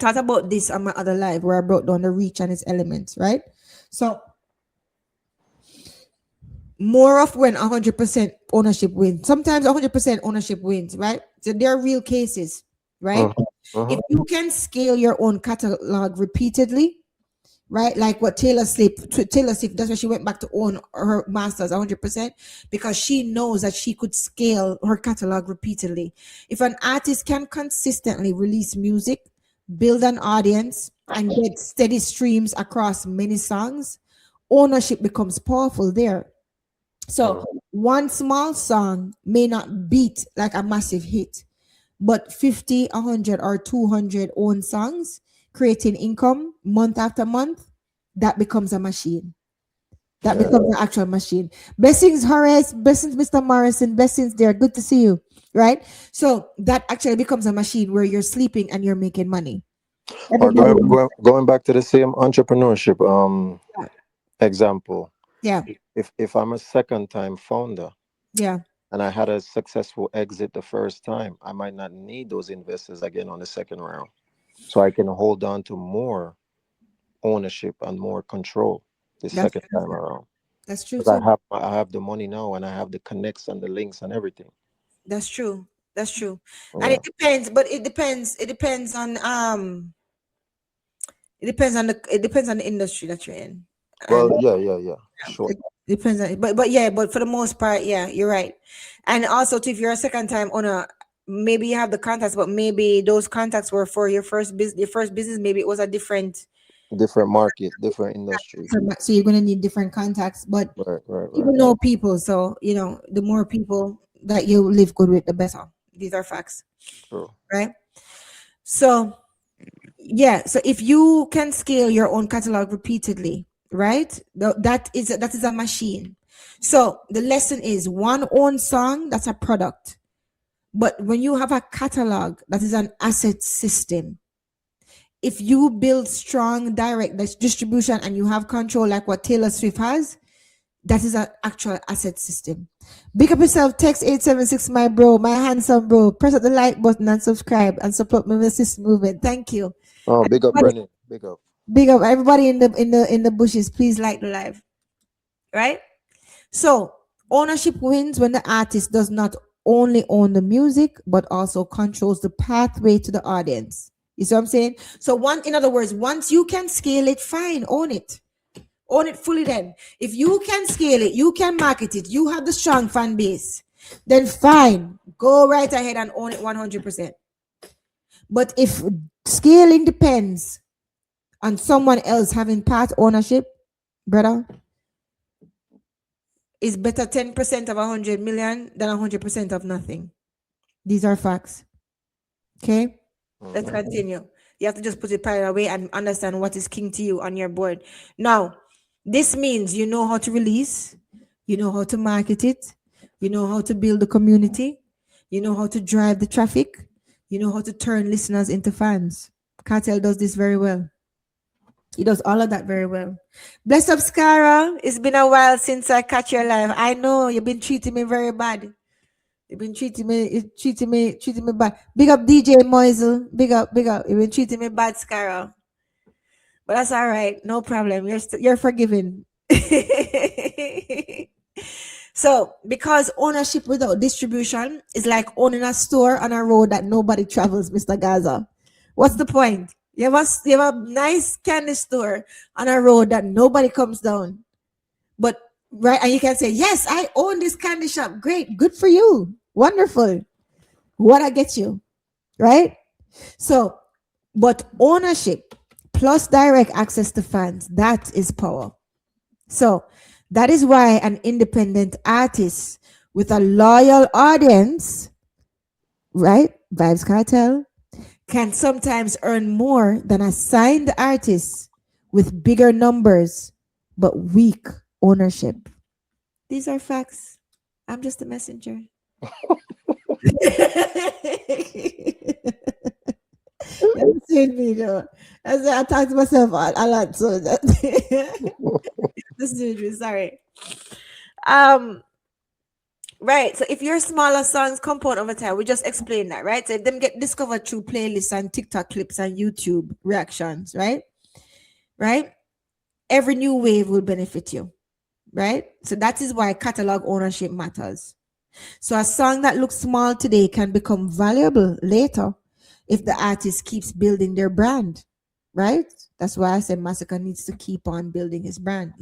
thought about this on my other live where I brought down the reach and its elements, right? So more of when 100% ownership wins. Sometimes 100% ownership wins, right? So there are real cases, right? Mhm. If Mhm. you can scale your own catalog repeatedly, right? Like what Taylor Swift, that's why she went back to own her masters 100% because she knows that she could scale her catalog repeatedly. If an artist can consistently release music, build an audience, and get steady streams across many songs, ownership becomes powerful there. So Mhm. one small song may not beat like a massive hit, but 50, 100, or 200 own songs creating income month after month, that becomes a machine. That Yeah. becomes an actual machine. Blessings, Horace. Blessings, Mr. Morrison. Blessings there. Good to see you. Right? So that actually becomes a machine where you're sleeping and you're making money. Or Everybody. going back to the same entrepreneurship Yeah. example. Yeah. If I'm a second time founder Yeah. and I had a successful exit the first time, I might not need those investors again on the second round. So I can hold on to more ownership and more control the That's second time around. that's true Because too. I have the money now and I have the connects and the links and everything. That's true. That's true. And Yeah. it depends, but it depends on the industry that you're in. And Well, yeah, yeah, yeah. Sure. it depends on but yeah, but for the most part, yeah, you're right. And also too, if you're a second time owner, maybe you have the contacts, but maybe those contacts were for your first business, maybe it was a different Different market, different industry. so you're gonna need different contacts, but Right, right, people right. know people, so the more people that you live good with, the better. These are facts, True. right? So yeah, so if you can scale your own catalog repeatedly, right? That is a machine. So the lesson is one own song, that's a product. But when you have a catalog, that is an asset system. If you build strong direct distribution and you have control like what Taylor Swift has, that is an actual asset system. Big up yourself, text 876, my bro, my handsome bro. Press up the like button and subscribe and support my assist movement. Thank you. Oh, big up, Everybody, Brennan. Big up. big up everybody in the bushes. Please like the live, right? So ownership wins when the artist does not only own the music but also controls the pathway to the audience. You see what I'm saying? So in other words, once you can scale it, fine, own it. Own it fully then. If you can scale it, you can market it, you have the strong fan base, then fine. Go right ahead and own it 100%. But if scaling depends on someone else having part ownership, brother, it's better 10% of 100 million than 100% of nothing. These are facts. Okay? Let's Hmm. continue. You have to just put it pride away and understand what is king to you on your board. Now, this means you know how to release, you know how to market it, you know how to build the community, you know how to drive the traffic, you know how to turn listeners into fans. Cartel does this very well. He does all of that very well. Bless up, Scara. It's been a while since I catch your live. I know you've been treating me very bad. You've been treating me bad. Big up DJ Moisel. Big up, big up. You've been treating me bad, Scara. But that's all right. No problem. You're forgiven. So, because ownership without distribution is like owning a store on a road that nobody travels, Mr. Gaza. What's the point? You have a nice candy store on a road that nobody comes down. But right, and you can say, yes, I own this candy shop. Great, good for you. Wonderful. What I get you, right? So, but ownership plus direct access to fans, that is power. So that is why an independent artist with a loyal audience, right? Vibes Cartel can sometimes earn more than a signed artist with bigger numbers but weak ownership. These are facts. I'm just a messenger. You understand me though. I talk to myself a lot, so that this is sorry. Um Right. So if your smaller songs compound over time, we just explained that, right? So if them get discovered through playlists and TikTok clips and YouTube reactions, right? Right? Every new wave will benefit you, right? So that is why catalog ownership matters. So a song that looks small today can become valuable later if the artist keeps building their brand, right? That's why I said Massacre needs to keep on building his brand.